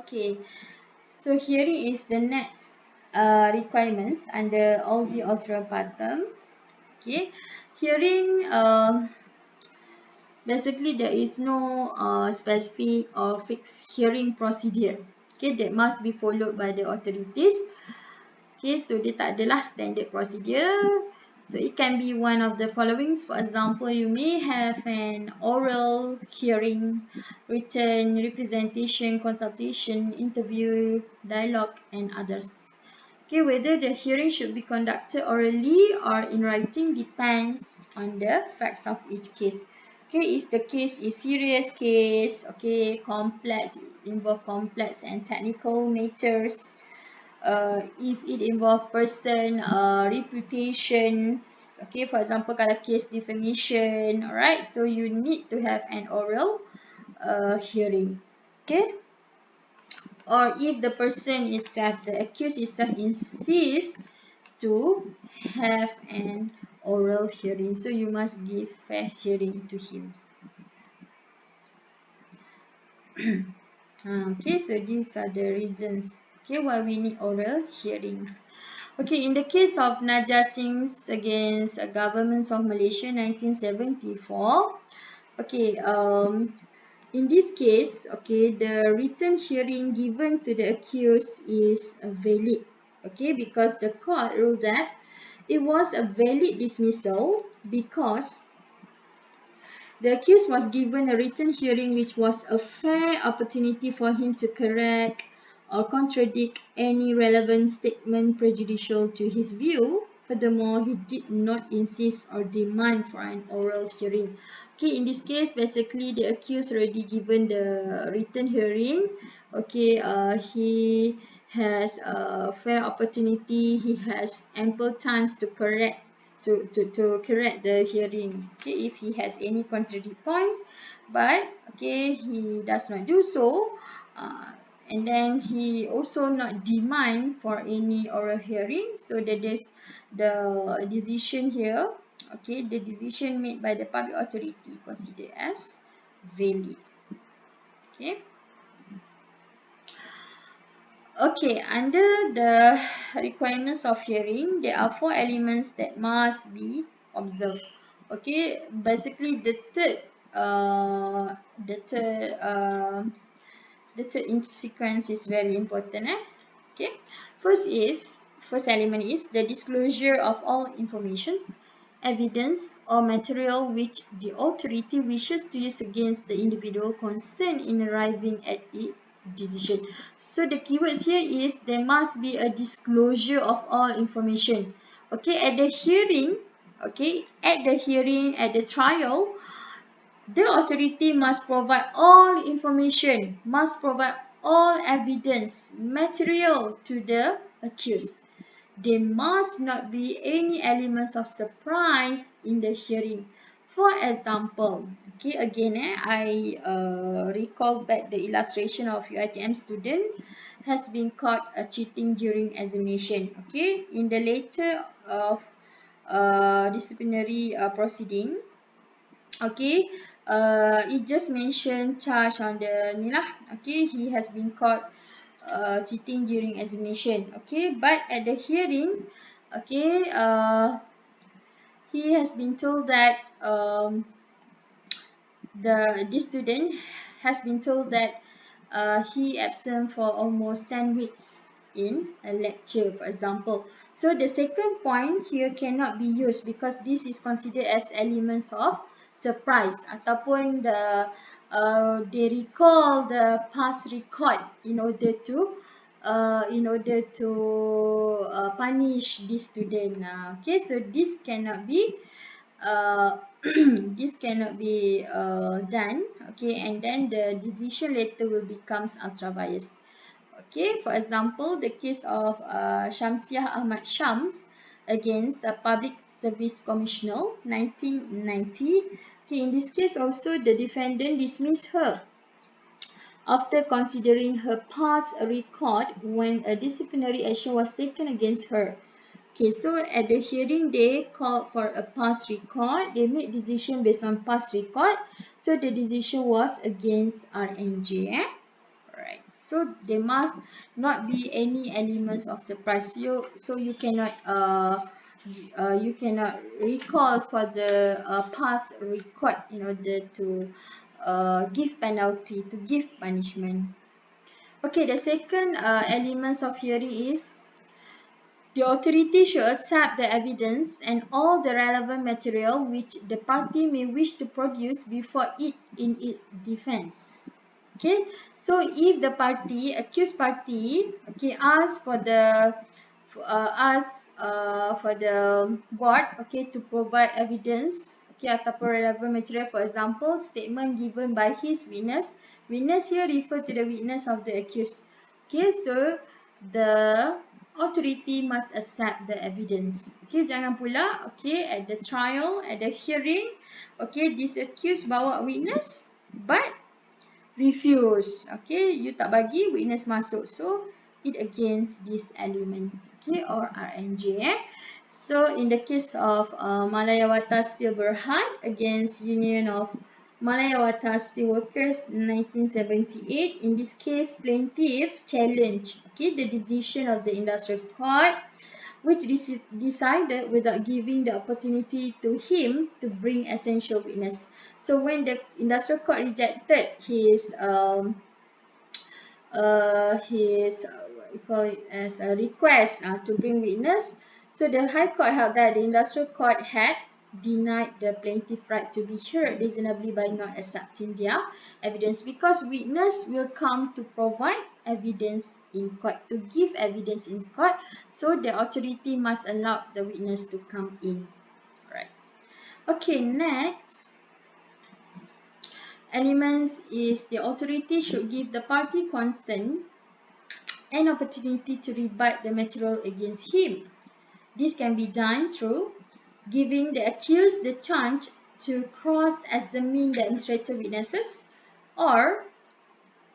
Okay, so hearing is the next requirements under all the ultra partum. Okay, hearing basically there is no specific or fixed hearing procedure. Okay, that must be followed by the authorities. Okay, so dia tak adalah standard procedure. So it can be one of the following. For example, you may have an oral hearing, written representation, consultation, interview, dialogue, and others. Okay, whether the hearing should be conducted orally or in writing depends on the facts of each case. Okay, if the case is serious case, okay, complex, involve complex and technical natures, if it involve person reputations, okay, for example kalau case defamation, alright, so you need to have an oral hearing. Okay, or if the person itself, the accused itself, insists to have an oral hearing, so you must give fair hearing to him. Okay, so these are the reasons, okay, why we need oral hearings. Okay, in the case of Najah Singh against governments of Malaysia 1974, okay, in this case, okay, the written hearing given to the accused is valid, okay, because the court ruled that it was a valid dismissal because the accused was given a written hearing which was a fair opportunity for him to correct or contradict any relevant statement prejudicial to his view. Furthermore, he did not insist or demand for an oral hearing. Okay, in this case, basically the accused already given the written hearing. Okay, he has a fair opportunity, he has ample chance to correct to correct the hearing, okay, if he has any contradict points, but okay, he does not do so, and then he also not demand for any oral hearing, so that is the decision here, okay, the decision made by the public authority considered as valid. Okay. Okay, under the requirements of hearing, there are 4 elements that must be observed. Okay, basically uh, the third, uh, the third in sequence is very important. Okay, first element is the disclosure of all informations, evidence or material which the authority wishes to use against the individual concerned in arriving at its decision. So the keywords here is there must be a disclosure of all information. Okay, at the hearing, at the trial, the authority must provide all information, must provide all evidence, material to the accused. There must not be any elements of surprise in the hearing. For example, okay, again, I recall back the illustration of UiTM student has been caught cheating during examination. Okay, in the later of disciplinary proceeding, okay, it just mentioned charge on the ni lah, okay, he has been caught cheating during examination, okay, but at the hearing, okay, he has been told that this student has been told that he absent for almost 10 weeks in a lecture, for example. So the second point here cannot be used because this is considered as elements of surprise ataupun they recall the past record in order to punish this student. Okay, so this cannot be uh, this cannot be done, okay, and then the decision later will becomes ultra biased. Okay, for example, the case of Shamsiah Ahmad Shams against a Public Service Commissioner 1990. Okay, in this case also the defendant dismissed her after considering her past record when a disciplinary action was taken against her. Okay, so at the hearing, they called for a past record. They made decision based on past record. So the decision was against RNJ. Alright. So there must not be any elements of surprise. So you cannot recall for the past record in order to give penalty, to give punishment. Okay, the second elements of hearing is the authority should accept the evidence and all the relevant material which the party may wish to produce before it in its defense. Okay, so if the accused party, okay, ask for the board, okay, to provide evidence, okay, ataupun relevant material, for example, statement given by his witness. Witness here refer to the witness of the accused. Okay, so the authority must accept the evidence. Okay, jangan pula, okay, at the trial, at the hearing, okay, this accused bawa witness, but refuse. Okay, you tak bagi witness masuk. So, it against this element. Okay, or RNJ. So, in the case of Malayawata Steel Berhad against Union of Malayawata Steelworkers 1978. In this case, plaintiff challenged, okay, the decision of the industrial court, which decided without giving the opportunity to him to bring essential witness. So when the industrial court rejected what we call it as a request to bring witness, so the High Court held that the industrial court had denied the plaintiff right to be heard reasonably by not accepting their evidence, because witness will come to provide evidence in court, to give evidence in court, so the authority must allow the witness to come in. Right. Okay, next elements is the authority should give the party concerned an opportunity to rebut the material against him. This can be done through giving the accused the chance to cross-examine the administrative witnesses, or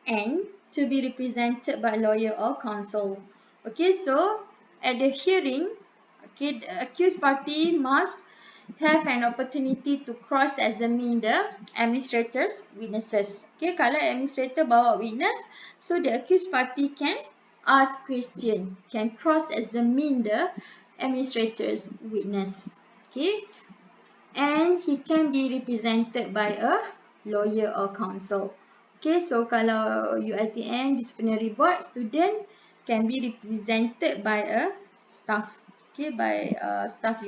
and to be represented by a lawyer or counsel. Okay, so at the hearing, okay, the accused party must have an opportunity to cross-examine the administrator's witnesses. Okay, kalau administrator bawa witness, so the accused party can ask question, can cross-examine the administrator's witness. Okay, and he can be represented by a lawyer or counsel. Okay, so kalau UiTM disciplinary board, student can be represented by a staff. Okay, by staff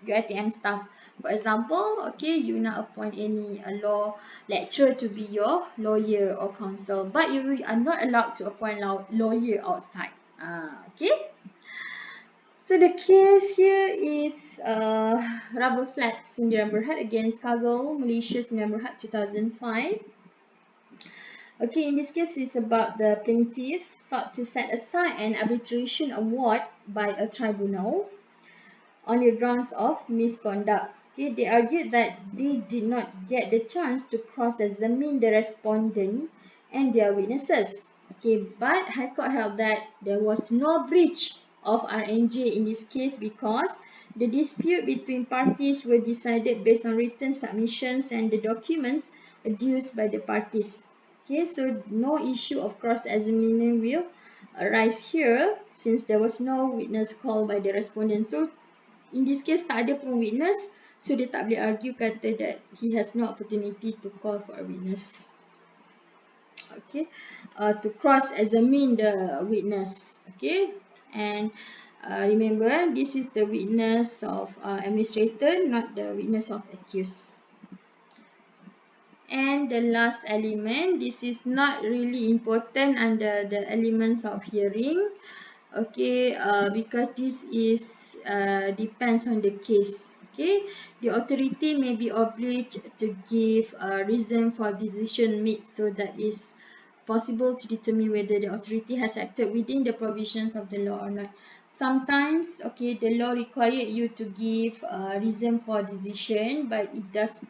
UiTM staff. For example, okay, you nak appoint any law lecturer to be your lawyer or counsel, but you are not allowed to appoint lawyer outside. Okay. So the case here is Rubber Flats Sdn Bhd against Cargill Malaysia Sdn Bhd 2005. Okay, in this case it's about the plaintiff sought to set aside an arbitration award by a tribunal on the grounds of misconduct. Okay, they argued that they did not get the chance to cross-examine the respondent and their witnesses. Okay, but High Court held that there was no breach of RNJ in this case because the dispute between parties were decided based on written submissions and the documents adduced by the parties. Okay, so no issue of cross-examination will arise here since there was no witness called by the respondent. So in this case tak ada pun witness, so dia tak boleh argue kata that he has no opportunity to call for a witness. Okay, to cross-examine the witness. Okay, and remember this is the witness of administrator, not the witness of accused. And the last element, this is not really important under the elements of hearing. Okay, because this is depends on the case. Okay, the authority may be obliged to give a reason for decision made, so that is possible to determine whether the authority has acted within the provisions of the law or not. Sometimes, okay, the law require you to give a reason for decision, but it does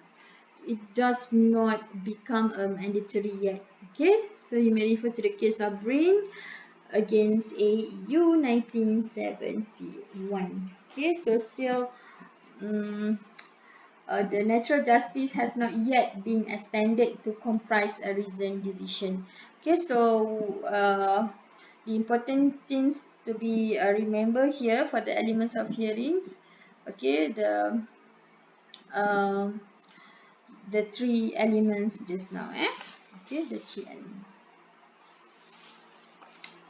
not become mandatory yet. Okay, so you may refer to the case of Brin against AU 1971. Okay, so still the natural justice has not yet been extended to comprise a reasoned decision. Okay, so the important things to be remember here for the elements of hearings. Okay, um, the three elements just now. Okay, the three elements.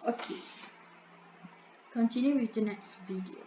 Okay, continue with the next video.